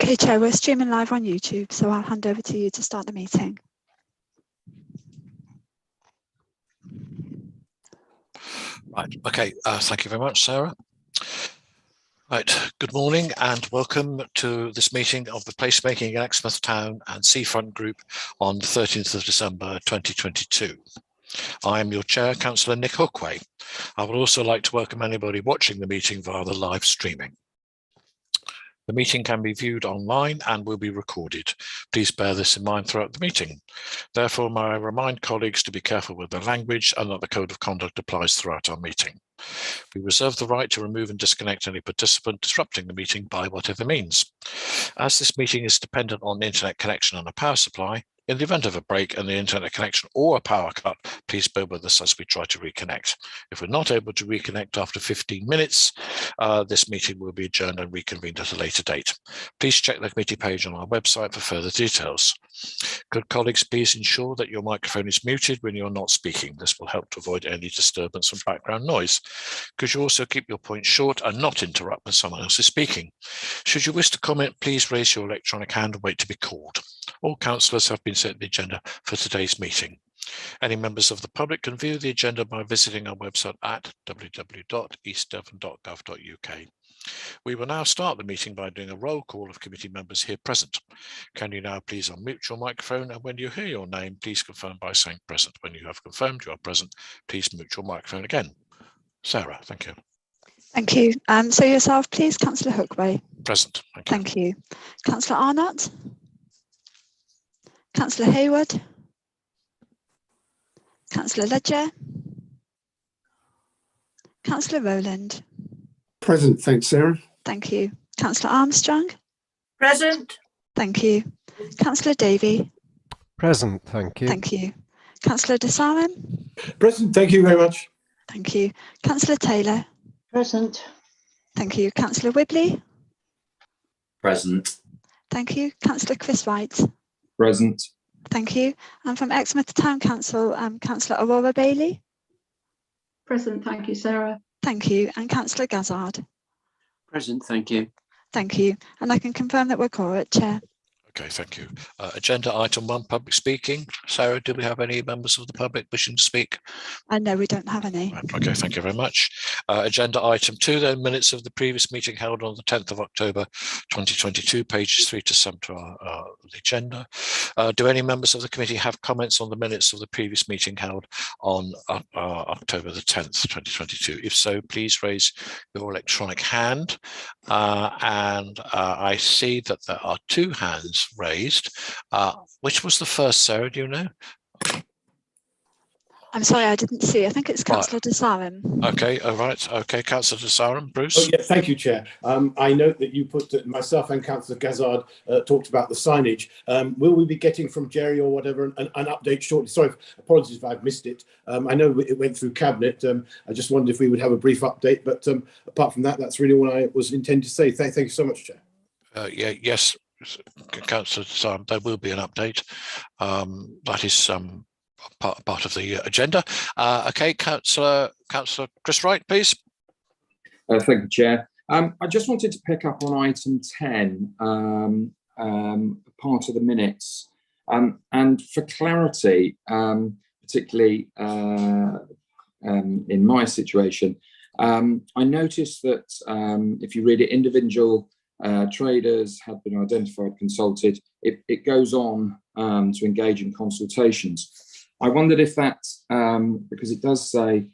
Okay, Chair, we're streaming live on YouTube, so I'll hand over to you to start the meeting. Right, okay, thank you very much, Sarah. Right, good morning and welcome to this meeting of the Placemaking in Exmouth Town and Seafront Group on the 13th of December 2022. I am your chair, Councillor Nick Hookway. I would also like to welcome anybody watching the meeting via the live streaming. The meeting can be viewed online and will be recorded. Please bear this in mind throughout the meeting. Therefore, may I remind colleagues to be careful with the language and that the code of conduct applies throughout our meeting. We reserve the right to remove and disconnect any participant disrupting the meeting by whatever means. As this meeting is dependent on internet connection and a power supply, in the event of a break in the internet connection or a power cut, please bear with us as we try to reconnect. If we're not able to reconnect after 15 minutes, this meeting will be adjourned and reconvened at a later date. Please check the committee page on our website for further details. Could colleagues please ensure that your microphone is muted when you're not speaking? This will help to avoid any disturbance from background noise. Could you also keep your points short and not interrupt when someone else is speaking? Should you wish to comment, please raise your electronic hand and wait to be called. All councillors have been set the agenda for today's meeting. Any members of the public can view the agenda by visiting our website at www.eastdevon.gov.uk. We will now start the meeting by doing a roll call of committee members here present. Can you now please unmute your microphone, and when you hear your name, please confirm by saying present. When you have confirmed you are present, please mute your microphone again. Sarah, thank you. Thank you. So yourself, please, Councillor Hookway. Present. Thank you. Councillor Arnott. Councillor Hayward. Councillor Ledger. Councillor Rowland. Present, thanks, Sarah. Thank you. Councillor Armstrong. Present. Thank you. Councillor Davey. Present, thank you. Thank you. Councillor Desarin. Present, thank you very much. Thank you. Councillor Taylor. Present. Thank you. Councillor Whibley. Present. Thank you. Councillor Chris Wright. Present. Thank you. And from Exmouth Town Council, Councillor Aurora Bailey. Present. Thank you, Sarah. Thank you. And Councillor Gazzard. Present, thank you. Thank you. And I can confirm that we're quorate, Chair. Okay, thank you. Agenda item 1, public speaking. Sarah, do we have any members of the public wishing to speak? No, we don't have any. Okay, thank you very much. Agenda item 2, then, minutes of the previous meeting held on the 10th of October 2022, pages 3 to 7 to our agenda. Do any members of the committee have comments on the minutes of the previous meeting held on October the 10th, 2022? If so, please raise your electronic hand. I see that there are 2 hands raised. Which was the first, Sarah, do you know? I'm sorry, I didn't see. I think it's Councillor Desarin. Okay, all right. Okay, Councillor Desarin. Bruce? Oh, yeah, thank you, Chair. I note that you put that myself and Councillor Gazzard talked about the signage. Will we be getting from Jerry or whatever an update shortly? Sorry, apologies if I've missed it. I know it went through Cabinet. I just wondered if we would have a brief update, but apart from that, that's really what I was intending to say. Thank you so much, Chair. Yes, Councillor Desarin, there will be an update. That is part of the agenda. Okay, Councillor Chris Wright, please. Thank you, Chair. I just wanted to pick up on item 10, part of the minutes. And for clarity, particularly in my situation, I noticed that if you read it, individual traders had been identified, consulted. It goes on to engage in consultations. I wondered if that, because it does say,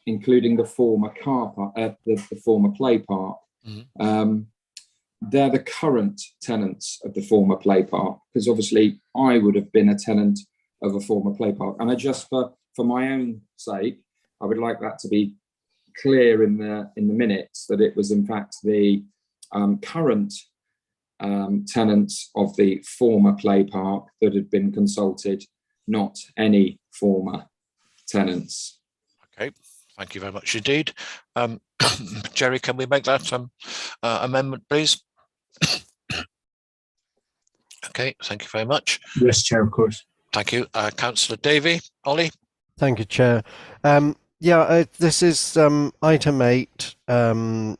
including the former car park, the former play park, they're the current tenants of the former play park, because obviously I would have been a tenant of a former play park. And I just, for my own sake, I would like that to be clear in the minutes that it was in fact the current tenants of the former play park that had been consulted, not any former tenants. Okay, thank you very much indeed. Jerry, can we make that amendment, please? Okay, thank you very much. Yes, Chair, of course. Thank you. Councillor Davey. Ollie? Thank you, Chair. Yeah, this is item 8, the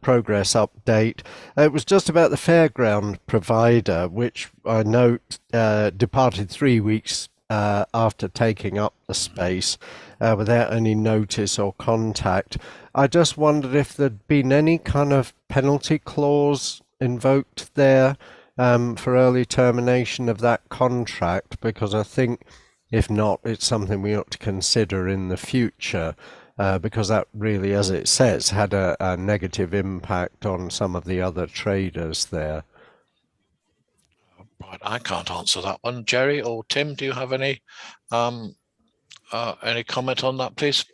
progress update. It was just about the fairground provider, which I note departed 3 weeks after taking up the space without any notice or contact. I just wondered if there'd been any kind of penalty clause invoked there for early termination of that contract, because I think if not, it's something we ought to consider in the future, because that really, as it says, had a negative impact on some of the other traders there. Right, I can't answer that one. Jerry or Tim, do you have any comment on that, please?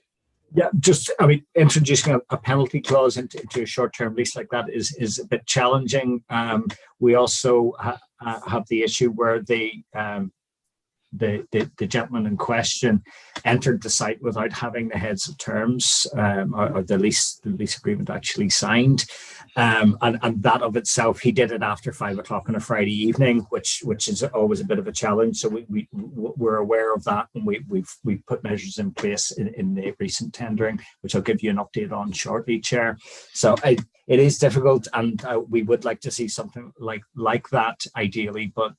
Yeah, just, I mean, introducing a penalty clause into a short-term lease like that is a bit challenging. We also have the issue where the gentleman in question entered the site without having the heads of terms or the lease agreement actually signed, and that of itself, he did it after 5 o'clock on a Friday evening, which is always a bit of a challenge. So we're aware of that, and we've put measures in place in the recent tendering, which I'll give you an update on shortly, Chair. So it is difficult, and we would like to see something like that ideally, but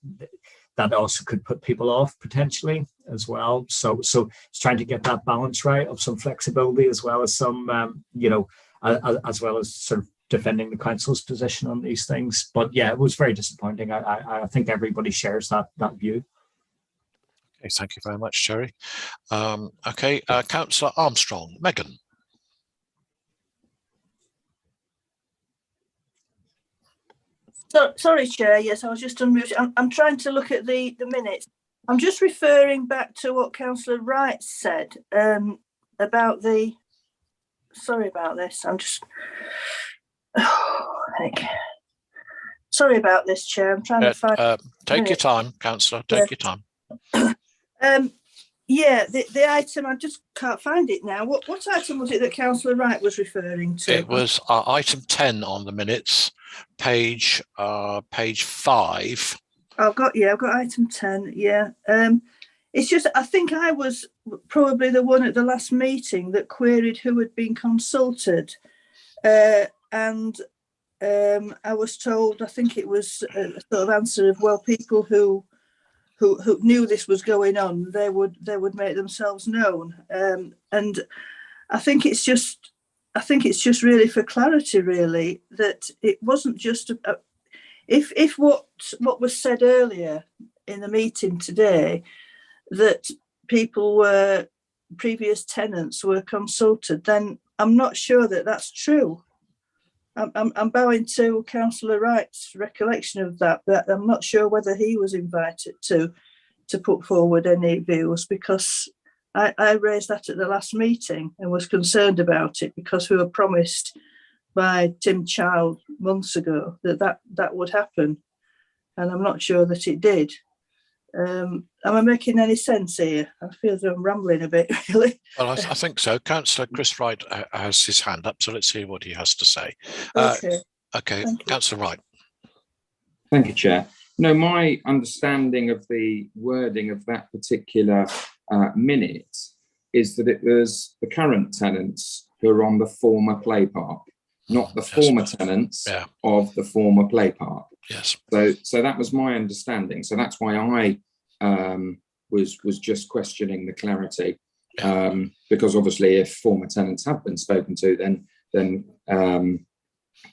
that also could put people off potentially as well. So it's trying to get that balance right of some flexibility as well as some, as well as sort of defending the council's position on these things. But yeah, it was very disappointing. I think everybody shares that view. Okay, thank you very much, Jerry. Okay, Councillor Armstrong. Megan. Sorry, Chair. Yes, I was just unmuted. I'm trying to look at the minutes. I'm just referring back to what Councillor Wright said about the. Sorry about this. I'm just. Sorry about this, Chair. I'm trying to find. Take your time, Councillor. Take your time. Yeah, the item, I just can't find it now. What item was it that Councillor Wright was referring to? It was item 10 on the minutes, page 5. I've got item 10. Yeah. It's just, I think I was probably the one at the last meeting that queried who had been consulted, and I was told, I think it was a sort of answer of, well, people who knew this was going on, they would make themselves known, and I think it's just really for clarity, really, that it wasn't just if what was said earlier in the meeting today, that previous tenants were consulted, then I'm not sure that that's true. I'm bowing to Councillor Wright's recollection of that, but I'm not sure whether he was invited to put forward any views, because I raised that at the last meeting and was concerned about it, because we were promised by Tim Child months ago that would happen, and I'm not sure that it did. Am I making any sense here? I feel as though I'm rambling a bit, really. Well, I think so. Councillor Chris Wright has his hand up, so let's hear what he has to say. Okay, Councillor Wright. Thank you, Chair. No, my understanding of the wording of that particular minute is that it was the current tenants who are on the former play park, not the former tenants of the former play park. Yes. So that was my understanding. So that's why I was just questioning the clarity, because obviously if former tenants have been spoken to, then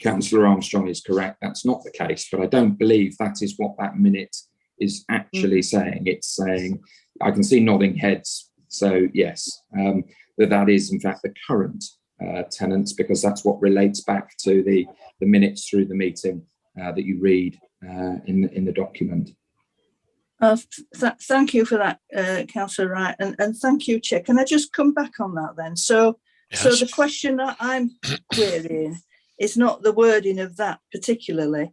Councillor Armstrong is correct. That's not the case, but I don't believe that is what that minute is actually saying. It's saying, I can see nodding heads. So yes, that is in fact the current tenants, because that's what relates back to the minutes through the meeting that you read in the document. Thank you for that, Councillor Wright, and thank you, Chair. Can I just come back on that then? So the question that I'm querying is not the wording of that particularly,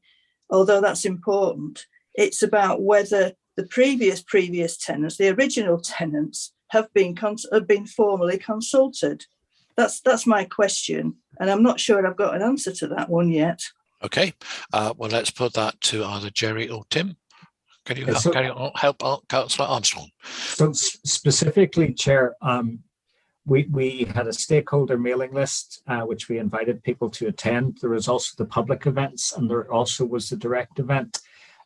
although that's important. It's about whether the previous tenants, the original tenants, have been formally consulted. That's my question, and I'm not sure I've got an answer to that one yet. Okay, well, let's put that to either Jerry or Tim. Can you help Councillor Armstrong? So specifically, Chair, We had a stakeholder mailing list, which we invited people to attend. There was also the public events, and there also was the direct event.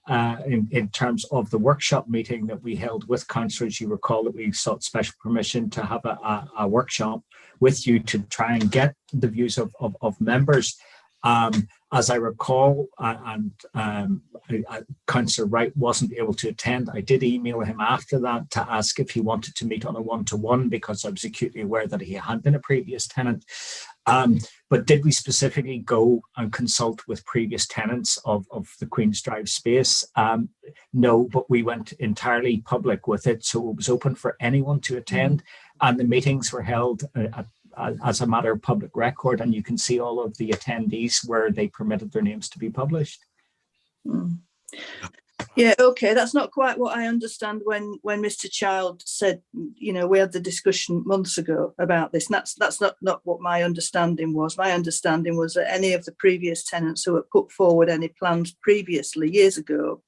In terms of the workshop meeting that we held with councillors, you recall that we sought special permission to have a workshop with you to try and get the views of members. As I recall, Councillor Wright wasn't able to attend. I did email him after that to ask if he wanted to meet on a one-to-one, because I was acutely aware that he had been a previous tenant. But did we specifically go and consult with previous tenants of the Queen's Drive space? No, but we went entirely public with it. So it was open for anyone to attend, and the meetings were held as a matter of public record, and you can see all of the attendees where they permitted their names to be published. Yeah, okay, that's not quite what I understand when Mr. Child said, you know, we had the discussion months ago about this. And that's not what my understanding was. My understanding was that any of the previous tenants who had put forward any plans previously, years ago,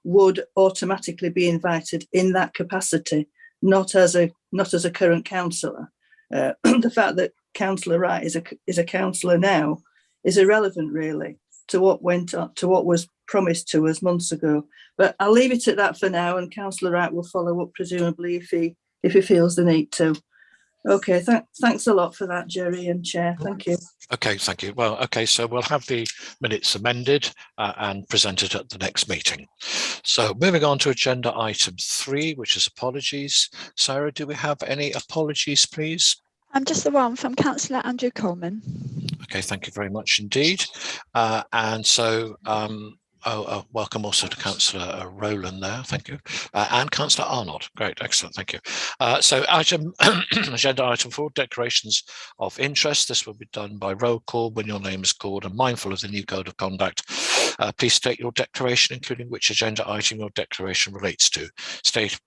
would automatically be invited in that capacity, not as a current councillor. The fact that Councillor Wright is a councillor now is irrelevant, really, to what went up, to what was promised to us months ago. But I'll leave it at that for now, and Councillor Wright will follow up presumably if he feels the need to. Okay, thanks a lot for that, Jerry and Chair. Thank you. Okay, thank you. Well, okay, so we'll have the minutes amended and presented at the next meeting. So moving on to agenda item 3, which is apologies. Sarah, do we have any apologies, please? Just the one from Councillor Andrew Coleman. Okay, thank you very much indeed. And so welcome also to Councillor Rowland there, thank you, and Councillor Arnott. Great, excellent, thank you. So agenda item 4, declarations of interest. This will be done by roll call when your name is called, and mindful of the new code of conduct. Please state your declaration, including which agenda item your declaration relates to. State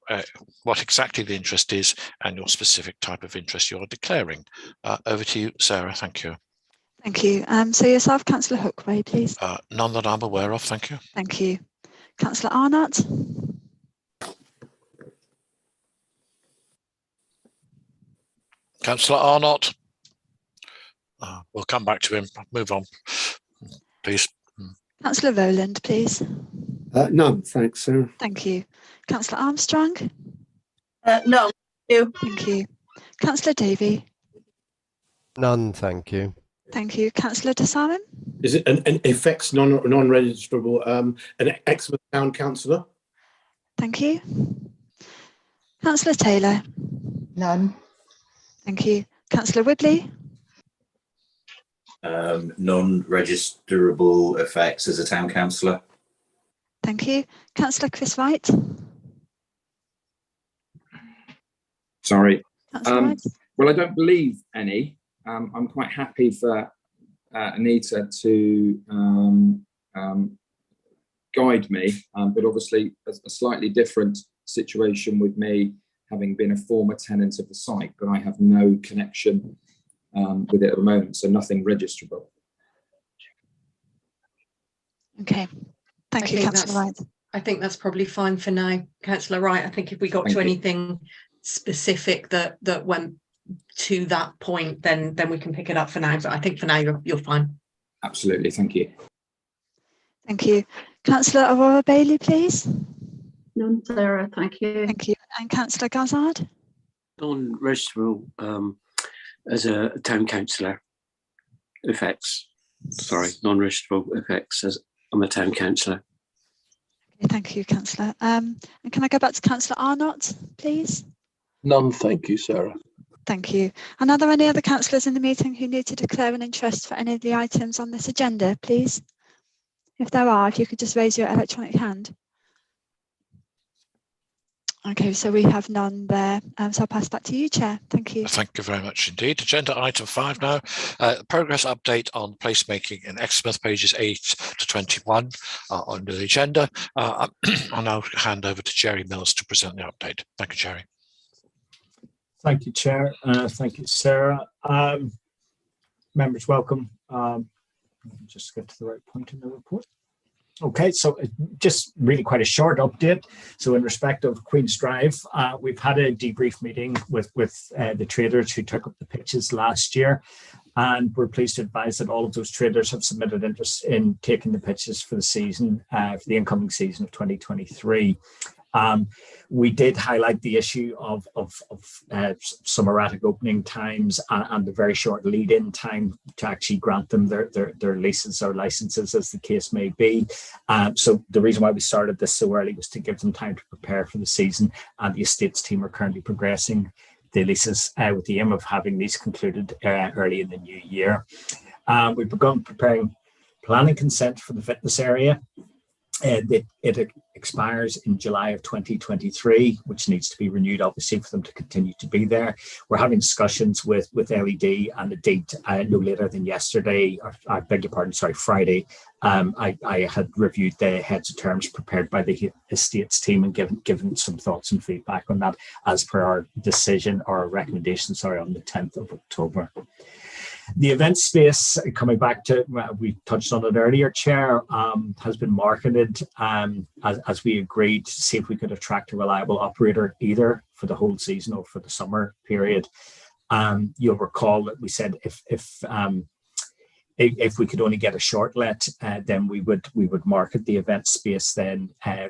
what exactly the interest is and your specific type of interest you are declaring. Over to you, Sarah, thank you. Thank you. So yourself, Councillor Hookway, please. None that I'm aware of, thank you. Thank you. Councillor Arnott. Councillor Arnott. We'll come back to him. Move on, please. Councillor Rowland, please. None, thanks, Sarah. Thank you. Councillor Armstrong. No, thank you. Thank you. Councillor Davey. None, thank you. Thank you. Councillor De Simon. Is it an effects non-registrable, an Exmouth Town councillor? Thank you. Councillor Taylor. None. Thank you. Councillor Woodley. Non-registerable effects as a town councillor. Thank you. Councillor Chris Wright. Sorry. Wright. Well, I don't believe any. I'm quite happy for Anita to guide me, but obviously a slightly different situation with me having been a former tenant of the site, but I have no connection with it at the moment, so nothing registrable. Okay. Thank you, Councillor Wright. I think that's probably fine for now, Councillor Wright. I think if we got to anything specific that went to that point, then we can pick it up for now. But I think for now you're fine. Absolutely, thank you. Thank you. Councillor Aurora Bailey, please. None, Sarah, thank you. Thank you. And Councillor Gazzard. Non-registrable as a town councillor effects. Sorry, non-registrable effects as I'm a town councillor. Okay, thank you, Councillor. And can I go back to Councillor Arnott, please? None, thank you, Sarah. Thank you. And are there any other councillors in the meeting who need to declare an interest for any of the items on this agenda, please? If there are, if you could just raise your electronic hand. Okay, so we have none there. So I'll pass back to you, Chair. Thank you. Thank you very much indeed. Agenda item 5 now. Progress update on placemaking in Exmouth, pages 8 to 21 on the agenda. I'll now hand over to Jerry Mills to present the update. Thank you, Jerry. Thank you, Chair. Thank you, Sarah. Members, welcome. Just get to the right point in the report. Okay, so just really quite a short update. So in respect of Queen's Drive, we've had a debrief meeting with the traders who took up the pitches last year, and we're pleased to advise that all of those traders have submitted interest in taking the pitches for the season, for the incoming season of 2023. We did highlight the issue of some erratic opening times and the very short lead-in time to actually grant them their leases or licenses, as the case may be. So the reason why we started this so early was to give them time to prepare for the season, and the estates team are currently progressing the leases with the aim of having these concluded early in the new year. We've begun preparing planning consent for the fitness area. It expires in July of 2023, which needs to be renewed, obviously, for them to continue to be there. We're having discussions with LED, and the date no later than yesterday, or I beg your pardon, sorry, Friday. I had reviewed the heads of terms prepared by the estates team and given some thoughts and feedback on that as per our decision or recommendation, sorry, on the 10th of October. The event space, coming back to, we touched on it earlier, Chair, has been marketed as we agreed to see if we could attract a reliable operator either for the whole season or for the summer period. You'll recall that we said if we could only get a short let, then we would market the event space then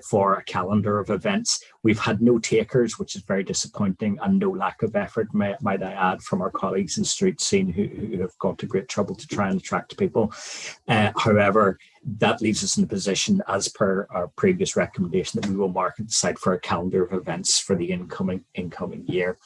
for a calendar of events. We've had no takers, which is very disappointing, and no lack of effort, might I add, from our colleagues in street scene who have gone to great trouble to try and attract people. However, that leaves us in a position, as per our previous recommendation, that we will market the site for a calendar of events for the incoming year.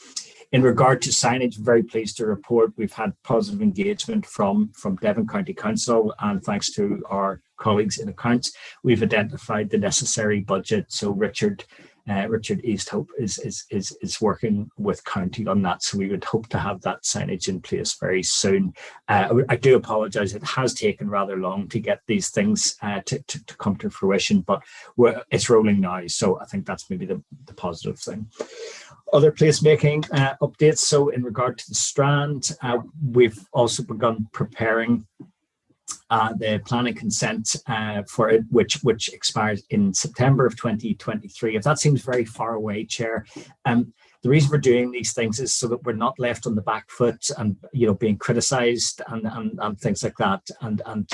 In regard to signage, very pleased to report we've had positive engagement from Devon County Council, and thanks to our colleagues in accounts, we've identified the necessary budget. So Richard Easthope is working with county on that. So we would hope to have that signage in place very soon. I do apologise; it has taken rather long to get these things to come to fruition, but it's rolling now. So I think that's maybe the positive thing. Other placemaking updates. So in regard to the Strand, we've also begun preparing the planning consent for it, which expires in September of 2023. If that seems very far away, Chair, the reason for doing these things is so that we're not left on the back foot and being criticised and things like that. And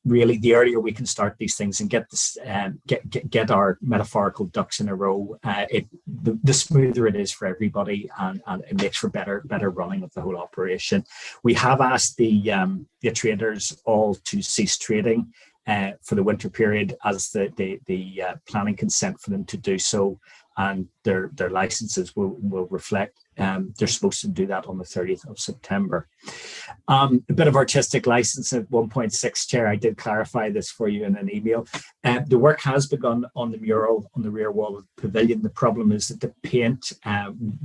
really, the earlier we can start these things and get this, get our metaphorical ducks in a row, the smoother it is for everybody, and it makes for better running of the whole operation. We have asked the traders all to cease trading for the winter period, as the planning consent for them to do so, and their licenses will reflect. They're supposed to do that on the 30th of September. A bit of artistic license at 1.6, Chair. I did clarify this for you in an email. The work has begun on the mural on the rear wall of the pavilion. The problem is that the paint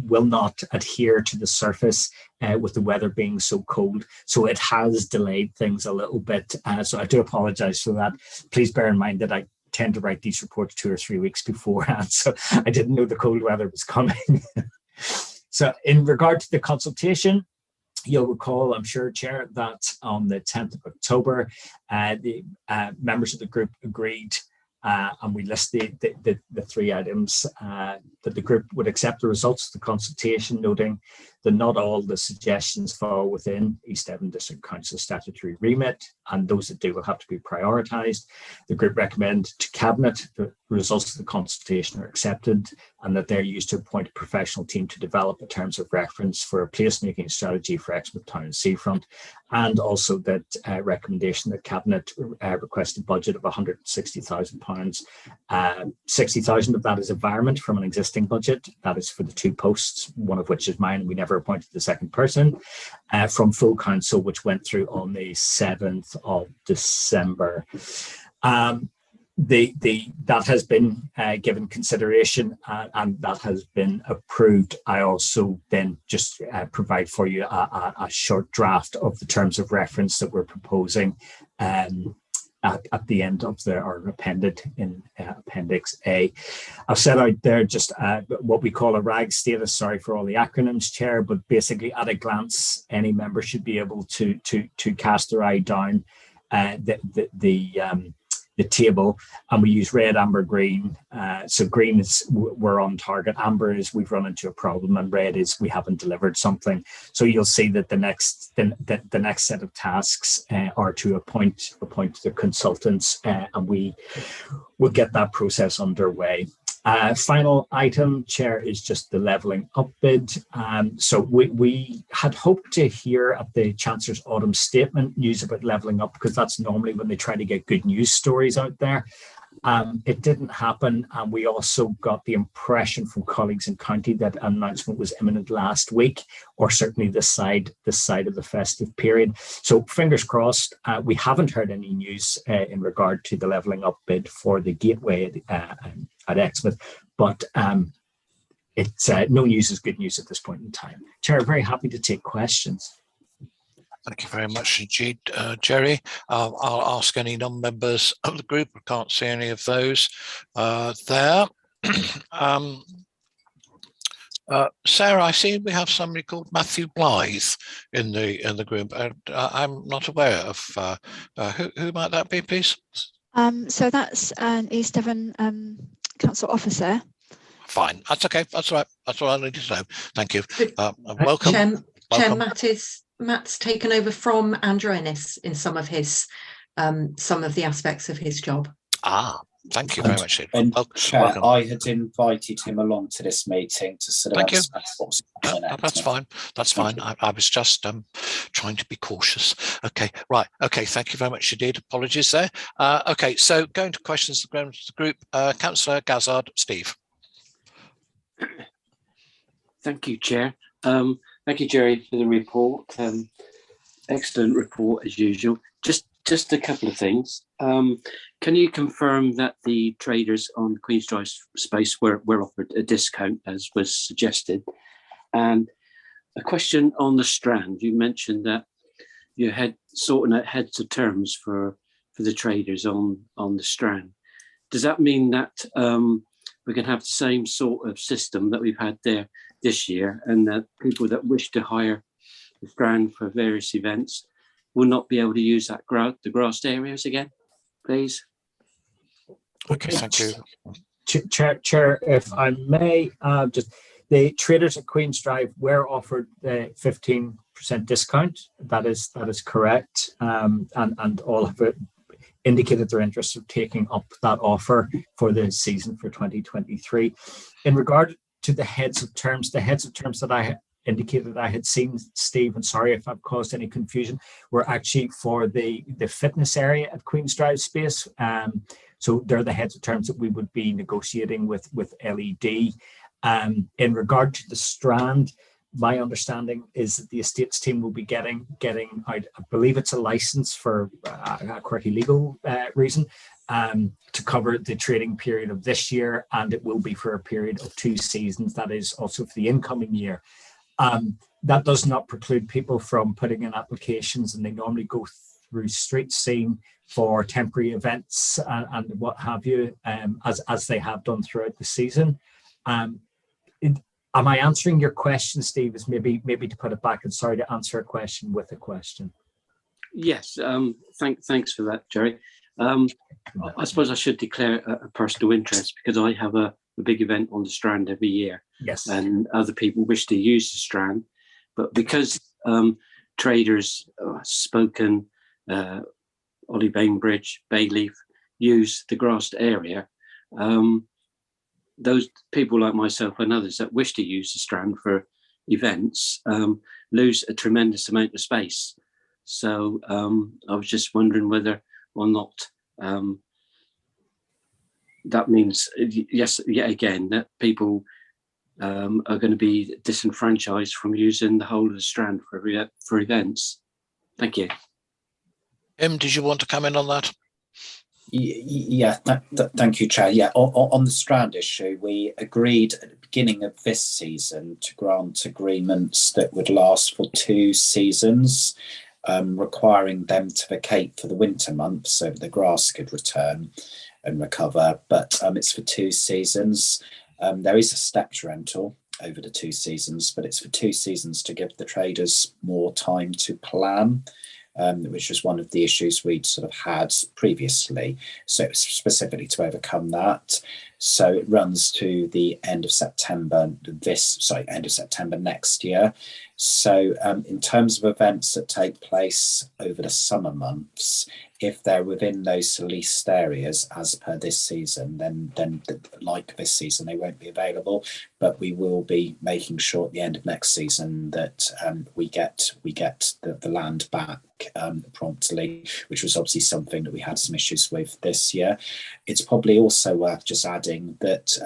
will not adhere to the surface with the weather being so cold. So it has delayed things a little bit. So I do apologise for that. Please bear in mind that I tend to write these reports 2 or 3 weeks beforehand. So I didn't know the cold weather was coming. So in regard to the consultation, you'll recall, I'm sure, Chair, that on the 10th of October, the members of the group agreed, and we list the 3 items, that the group would accept the results of the consultation, noting that not all the suggestions fall within East Devon District Council's statutory remit, and those that do will have to be prioritised. The group recommend to Cabinet the results of the consultation are accepted, and that they're used to appoint a professional team to develop a terms of reference for a placemaking strategy for Exmouth Town and Seafront, and also that recommendation that Cabinet request a budget of £160,000. 60,000 of that is environment from an existing budget. That is for the 2 posts, one of which is mine. We never appointed the second person. From full council, which went through on the 7th of December. That has been given consideration, and that has been approved. I also then just provide for you a short draft of the terms of reference that we're proposing at the end of or appended in Appendix A. I've set out there just what we call a RAG status. Sorry for all the acronyms, Chair, but basically at a glance, any member should be able to cast their eye down the the table, and we use red, amber, green. So green is we're on target, amber is we've run into a problem, and red is we haven't delivered something. So you'll see that the next set of tasks are to appoint the consultants, and we will get that process underway. Final item, Chair, is just the levelling up bid. So we had hoped to hear at the Chancellor's autumn statement news about levelling up, because that's normally when they try to get good news stories out there. It didn't happen, and we also got the impression from colleagues in county that an announcement was imminent last week, or certainly this side of the festive period. So fingers crossed. We haven't heard any news in regard to the levelling up bid for the gateway at Exmouth, but it's no news is good news at this point in time. Chair, very happy to take questions. Thank you very much indeed, Jerry. I'll ask any non-members of the group. I can't see any of those there. Sarah, I see we have somebody called Matthew Blythe in the group. I'm not aware of who might that be, please. So that's an East Devon Council officer. Fine, that's okay. That's all right. That's all I needed to know. Thank you. Welcome. Chair, Matt's taken over from Andrew Ennis in some of the aspects of his job. Thank you very much. And Chair, I had invited him along to this meeting to sort of understand what's going on. That's fine. That's fine. I was just trying to be cautious. Okay, right. Okay, thank you very much indeed. Apologies there. Okay, so going to questions of the group, Councillor Gazzard, Steve. Thank you, Chair. Thank you, Jerry, for the report. Excellent report as usual. Just a couple of things. Can you confirm that the traders on Queen's Drive space were offered a discount as was suggested? And a question on the Strand. You mentioned that you had sorting out heads of terms for the traders on the Strand. Does that mean that we're going to have the same sort of system that we've had there this year, and that people that wish to hire the Strand for various events will not be able to use that the grassed areas again, please? Okay, thank you. Chair, if I may, just the traders at Queen's Drive were offered the 15% discount. That is correct, and all of it indicated their interest of taking up that offer for the season for 2023. In regard to the heads of terms that I indicated I had seen, Steve, and sorry if I've caused any confusion, were actually for the fitness area at Queen's Drive space. So they're the heads of terms that we would be negotiating with LED. In regard to the Strand, my understanding is that the estates team will be getting out, I believe it's a license for a quirky legal reason, to cover the trading period of this year, and it will be for a period of 2 seasons. That is also for the incoming year. That does not preclude people from putting in applications, and they normally go through street scene for temporary events and what have you, as they have done throughout the season. Am I answering your question, Steve? Is maybe to put it back, and sorry to answer a question with a question. Yes, thanks for that, Jerry. I suppose I should declare a personal interest, because I have a big event on the Strand every year. Yes. And other people wish to use the Strand, but because traders, Spoken, Ollie Bainbridge, Bayleaf, use the grassed area, those people like myself and others that wish to use the Strand for events lose a tremendous amount of space. So I was just wondering whether or not that means, yes, yet again, that people are going to be disenfranchised from using the whole of the Strand for events. Thank you. Did you want to come in on that? Yeah, thank you, Chair. Yeah, on the Strand issue, we agreed at the beginning of this season to grant agreements that would last for 2 seasons, requiring them to vacate for the winter months so the grass could return and recover. But it's for 2 seasons. There is a stepped rental over the 2 seasons, but it's for 2 seasons to give the traders more time to plan which was one of the issues we'd sort of had previously. So specifically to overcome that. So it runs to the end of September end of September next year. So in terms of events that take place over the summer months, if they're within those leased areas as per this season, then like this season, they won't be available. But we will be making sure at the end of next season that we get the land back promptly, which was obviously something that we had some issues with this year. It's probably also worth just adding that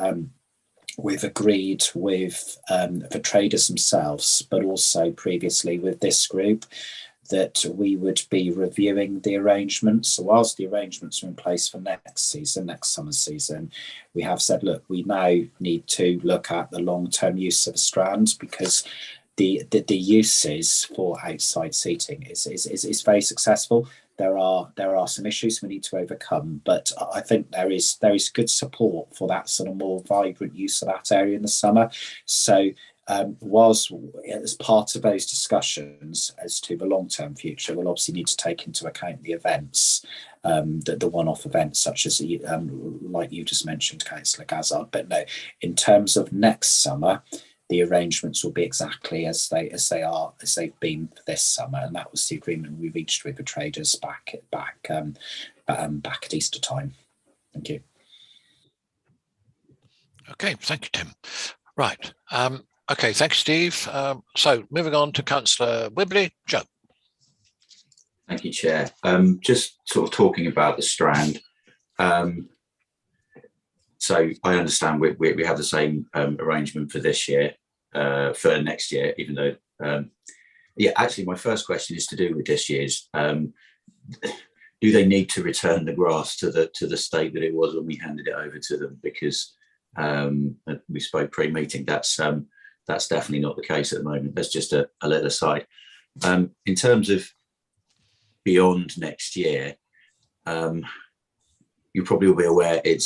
we've agreed with the traders themselves, but also previously with this group, that we would be reviewing the arrangements. So whilst the arrangements are in place for next summer season, we have said, look, we now need to look at the long-term use of the Strand, because the uses for outside seating is very successful. There are some issues we need to overcome, but I think there is good support for that sort of more vibrant use of that area in the summer. So was as part of those discussions as to the long-term future, we'll obviously need to take into account the events, the one-off events such as like you just mentioned, Councillor Gazard. But no, in terms of next summer, the arrangements will be exactly as they've been this summer, and that was the agreement we reached with the traders back at Easter time. Thank you. Okay, thank you, Tim. Right. Okay, thanks, Steve. So moving on to Councillor Wibley. Joe. Thank you, Chair. Just sort of talking about the Strand. So I understand we have the same arrangement for this year, for next year, even though, yeah, actually my first question is to do with this year's. Do they need to return the grass to the state that it was when we handed it over to them? Because we spoke pre-meeting, that's definitely not the case at the moment. That's just a little aside. In terms of beyond next year, you probably will be aware it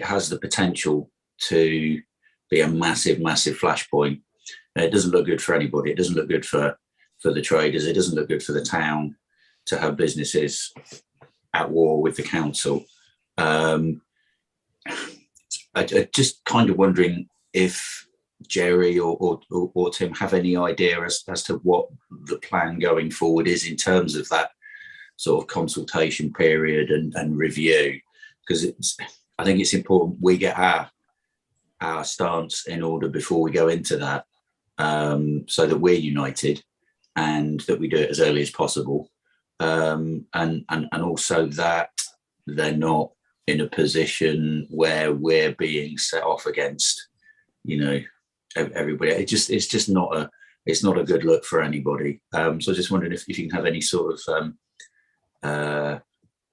has the potential to be a massive flashpoint. It doesn't look good for anybody. It doesn't look good for the traders. It doesn't look good for the town to have businesses at war with the council. I just kind of wondering if Jerry or Tim have any idea as to what the plan going forward is in terms of that sort of consultation period and review, because I think it's important we get our stance in order before we go into that, so that we're united and that we do it as early as possible, and also that they're not in a position where we're being set off against, everybody. It's just not a good look for anybody. So I was just wondering if you can have any sort of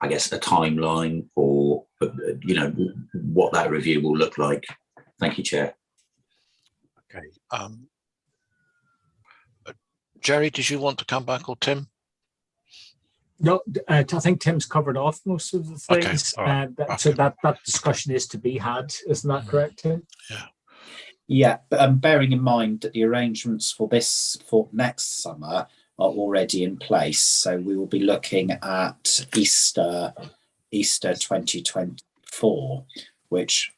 I guess a timeline or what that review will look like. Thank you, Chair. Okay. Jerry, did you want to come back, or Tim? No, I think Tim's covered off most of the things. Okay. Right. So that discussion is to be had, isn't that correct, Tim? Yeah. Yeah, but bearing in mind that the arrangements for next summer are already in place, so we will be looking at Easter 2024, which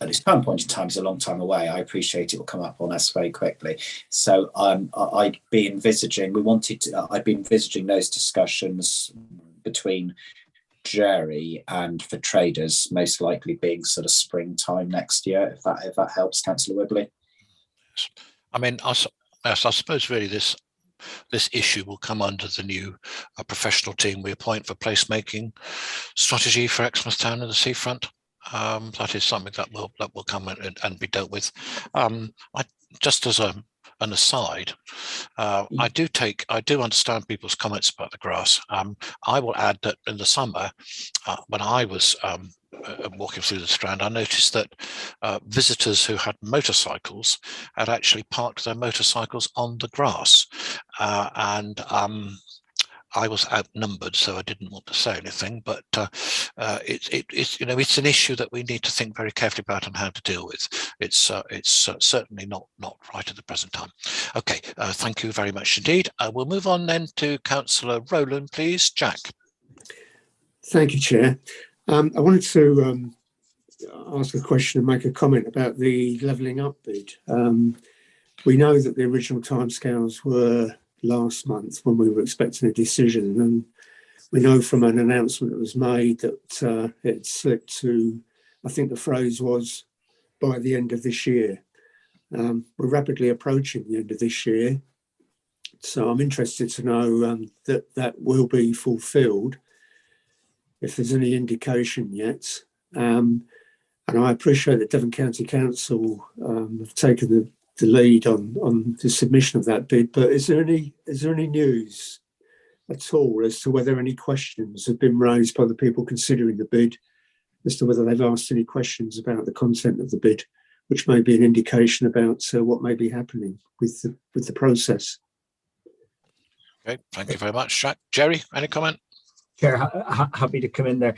at this current point in time is a long time away. I appreciate it will come up on us very quickly. So I'd be envisaging those discussions between Jerry and the traders most likely being sort of springtime next year, if that helps, Councillor Wibley. I mean, I suppose really this issue will come under the new professional team we appoint for placemaking strategy for Exmouth Town and the Seafront. That is something that will come and be dealt with. Just as an aside, I do understand people's comments about the grass. I will add that in the summer, when I was walking through the Strand, I noticed that visitors who had motorcycles had actually parked their motorcycles on the grass, and I was outnumbered, so I didn't want to say anything. But it's it's an issue that we need to think very carefully about and how to deal with. It's certainly not right at the present time. Okay, thank you very much indeed. We'll move on then to Councillor Rowland, please. Jack. Thank you, Chair. I wanted to ask a question and make a comment about the levelling up bid. We know that the original timescales were last month when we were expecting a decision, and we know from an announcement that was made that it slipped to, I think the phrase was, by the end of this year. We're rapidly approaching the end of this year, so I'm interested to know that that will be fulfilled, if there's any indication yet. And I appreciate that Devon County Council have taken the lead on the submission of that bid, but is there any news at all as to whether any questions have been raised by the people considering the bid, as to whether they've asked any questions about the content of the bid, which may be an indication about what may be happening with the process? Okay, thank you very much, Jack. Jerry, any comment? Chair, happy to come in there.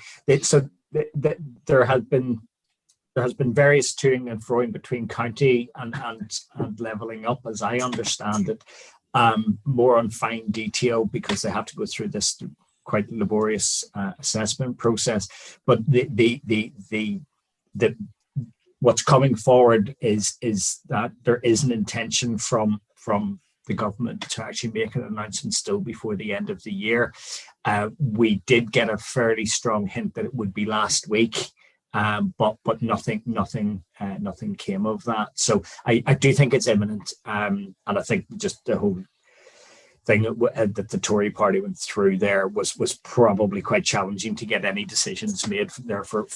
There has been various toing and froing between county and levelling up, as I understand it, more on fine detail, because they have to go through this quite laborious assessment process. But what's coming forward is that there is an intention from the government to actually make an announcement still before the end of the year. We did get a fairly strong hint that it would be last week. But nothing came of that. So I do think it's imminent, and I think just the whole thing that the Tory party went through there was probably quite challenging to get any decisions made there for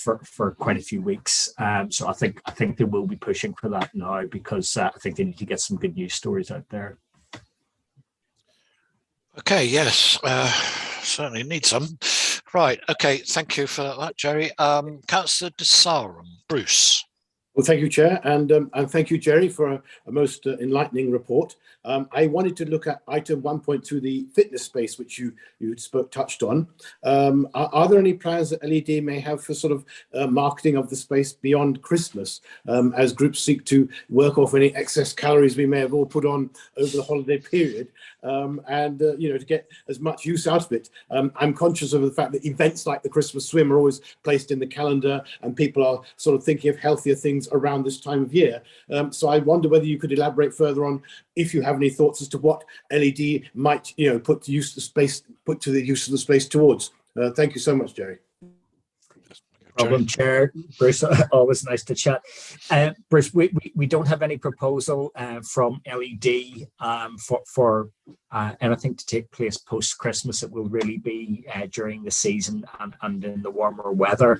quite a few weeks. So I think they will be pushing for that now, because I think they need to get some good news stories out there. Okay, yes, certainly need some. Right, okay, thank you for that, Jerry. Councillor de Sarum, Bruce. Well, thank you, Chair, and thank you, Jerry, for a most enlightening report. I wanted to look at item 1.2, the fitness space, which you touched on. Are there any plans that LED may have for sort of marketing of the space beyond Christmas, as groups seek to work off any excess calories we may have all put on over the holiday period, and to get as much use out of it? I'm conscious of the fact that events like the Christmas swim are always placed in the calendar, and people are sort of thinking of healthier things around this time of year. So I wonder whether you could elaborate further on, if you have any thoughts as to what LED might put to the use of the space towards. Thank you so much, Jerry. Problem, Chair. Bruce, always nice to chat. Bruce, we don't have any proposal from LED for anything to take place post-Christmas. It will really be during the season and in the warmer weather.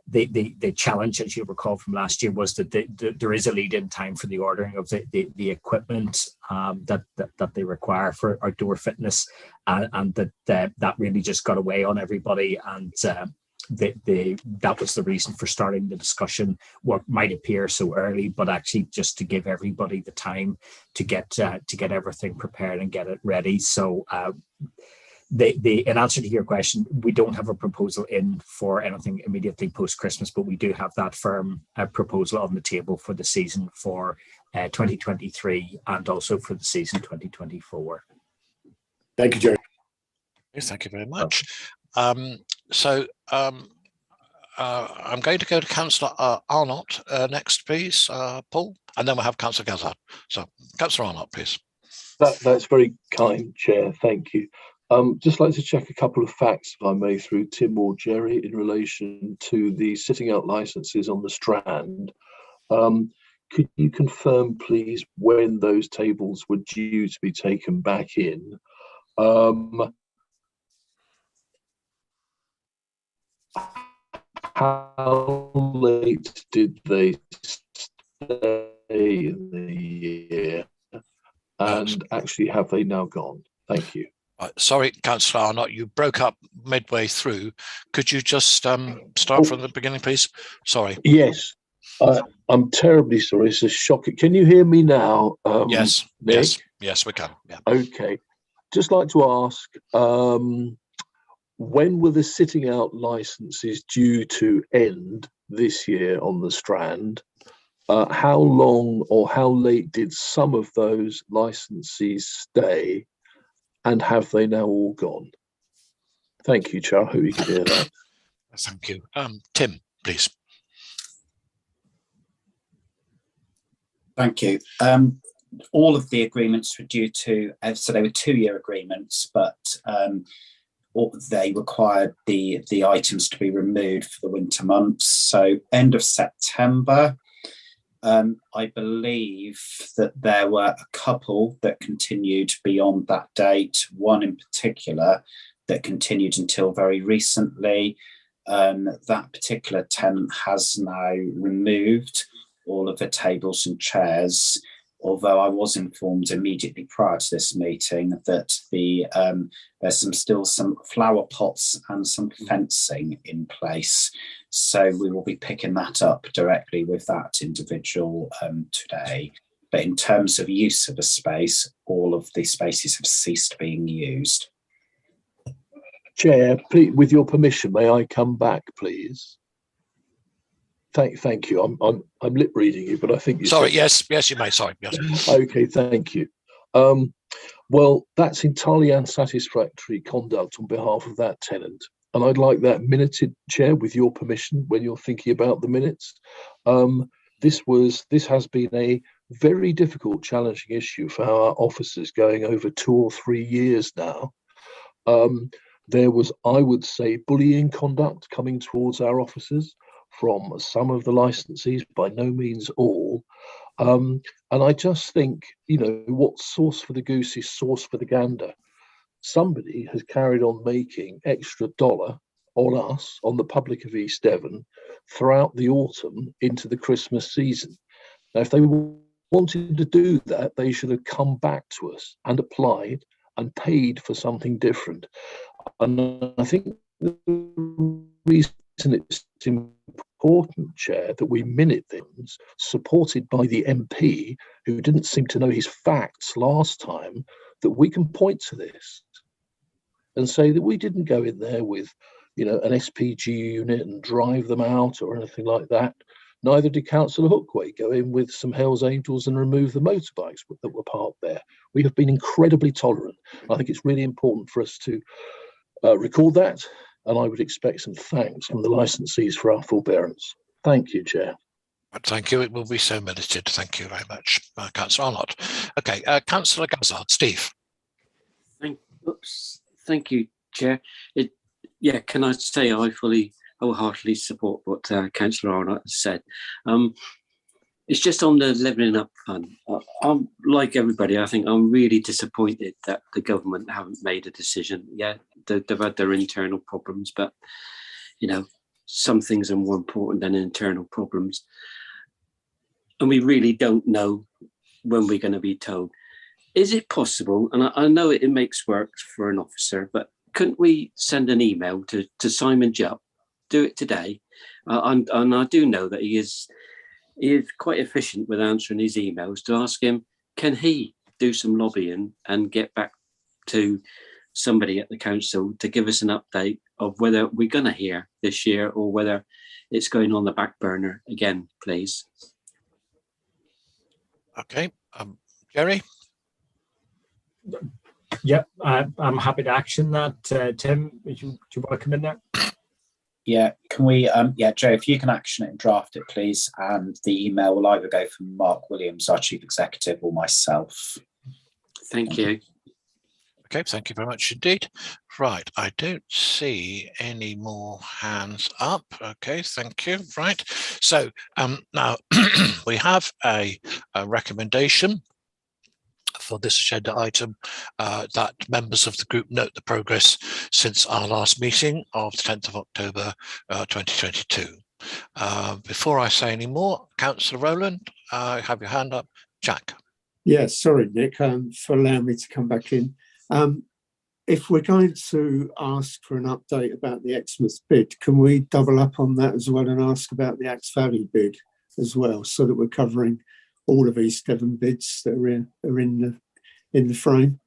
The challenge, as you recall from last year, was that there is a lead-in time for the ordering of the equipment that they require for outdoor fitness, and that really just got away on everybody, and that was the reason for starting the discussion, what might appear so early, but actually just to give everybody the time to get everything prepared and get it ready. So in answer to your question, we don't have a proposal in for anything immediately post-Christmas, but we do have that firm proposal on the table for the season for 2023 and also for the season 2024. Thank you, Jerry. Thank you very much. So I'm going to go to Councillor Arnott next, please, Paul, and then we'll have Councillor Gazard. So, Councillor Arnott, please. That's very kind, Chair. Thank you. Just like to check a couple of facts, if I may, through Tim or Jerry, in relation to the sitting out licences on the Strand. Could you confirm, please, when those tables were due to be taken back in? How late did they stay in the year? And actually, have they now gone? Thank you. Sorry, Councillor Arnott, you broke up midway through. Could you just start from the beginning, please? Sorry. Yes, I'm terribly sorry. It's a shock. Can you hear me now? Yes, Nick? yes, we can. Yeah. Okay. just like to ask, when were the sitting out licenses due to end this year on the Strand? How long or how late did some of those licenses stay, and have they now all gone? Thank you, Chair. I hope you can hear that. Thank you. Tim, please. Thank you. All of the agreements were due to, so they were 2-year agreements, but they required the items to be removed for the winter months. So end of September, I believe that there were a couple that continued beyond that date, one in particular that continued until very recently. That particular tenant has now removed all of the tables and chairs, although I was informed immediately prior to this meeting that there's still some flower pots and some fencing in place. So we will be picking that up directly with that individual today. But in terms of use of a space, all of the spaces have ceased being used. Chair, please, with your permission, may I come back, please? Thank you. I'm lip reading you, but I think you. Sorry. Yes, you may. Sorry. Yes. Okay. Thank you. Well, that's entirely unsatisfactory conduct on behalf of that tenant, and I'd like that minuted, Chair, with your permission, when you're thinking about the minutes. This has been a very difficult, challenging issue for our officers going over 2 or 3 years now. There was, I would say, bullying conduct coming towards our officers from some of the licensees, by no means all. And I just think, what's sauce for the goose is sauce for the gander. Somebody has carried on making extra dollar on us, on the public of East Devon, throughout the autumn into the Christmas season. Now, if they wanted to do that, they should have come back to us and applied and paid for something different. And I think the reason it's important, Chair, that we minute things, supported by the MP, who didn't seem to know his facts last time, that we can point to this and say that we didn't go in there with, an SPG unit and drive them out or anything like that. Neither did Councillor Hookway go in with some Hells Angels and remove the motorbikes that were parked there. We have been incredibly tolerant. I think it's really important for us to record that, and I would expect some thanks from the licensees for our forbearance. Thank you, Chair. Thank you. It will be so minuted. Thank you very much, Councillor Arnott. Okay, Councillor Gazzard, Steve. Thank you, Chair. Can I say I wholeheartedly support what Councillor Arnott has said. It's just on the levelling up fund. I'm like everybody. I think I'm really disappointed that the government haven't made a decision. Yeah, they've had their internal problems, but some things are more important than internal problems. And we really don't know when we're going to be told. Is it possible? And I know it makes work for an officer, but couldn't we send an email to Simon Jupp? Do it today. And I do know that he is quite efficient with answering his emails, to ask him, can he do some lobbying and get back to somebody at the council to give us an update of whether we're going to hear this year or whether it's going on the back burner again, please. Okay, Jerry? Yep, I'm happy to action that. Tim, do you want to come in there? Yeah, can we, Joe, if you can action it and draft it, please. And the email will either go from Mark Williams, our Chief Executive, or myself. Thank you. Okay, thank you very much indeed. Right, I don't see any more hands up. Okay, thank you. Right, so now we have a recommendation for this agenda item that members of the group note the progress since our last meeting of the 10th of October 2022. Before I say any more, Councillor Rowland, have your hand up. Jack. Yes, sorry, Nick, for allowing me to come back in. If we're going to ask for an update about the Exmouth bid, can we double up on that as well and ask about the Axe Valley bid as well, so that we're covering all of East Devon bids that are in the frame?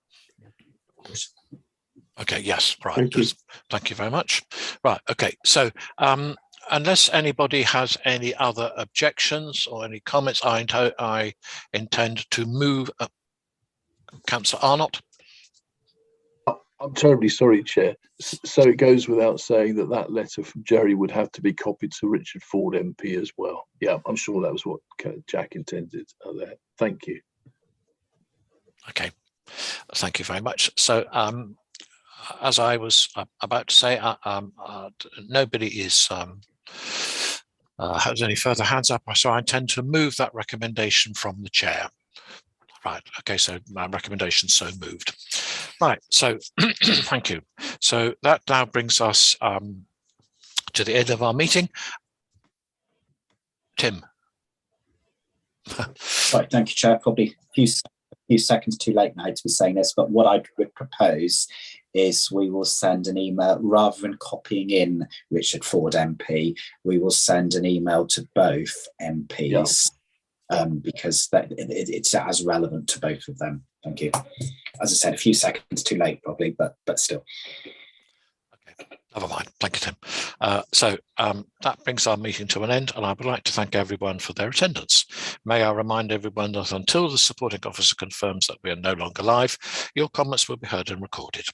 Okay, yes, right. Thank you. Thank you very much. Right, okay, so unless anybody has any other objections or any comments, I intend to move. Councillor Arnott. I'm terribly sorry, Chair. So it goes without saying that that letter from Jerry would have to be copied to Richard Ford MP as well. Yeah, I'm sure that was what Jack intended there. Thank you. Okay, thank you very much. So as I was about to say, nobody has any further hands up, so I intend to move that recommendation from the chair. Right, okay, so my recommendation so moved. Right, so thank you. So that now brings us to the end of our meeting. Tim. Right, thank you, Chair. Probably a few seconds too late now to be saying this, but what I would propose is we will send an email, rather than copying in Richard Ford MP, we will send an email to both MPs. Yeah. Because it's as relevant to both of them. Thank you. As I said, a few seconds too late, probably, but still. Okay, never mind. Thank you, Tim. So that brings our meeting to an end, and I would like to thank everyone for their attendance. May I remind everyone that until the supporting officer confirms that we are no longer live, your comments will be heard and recorded.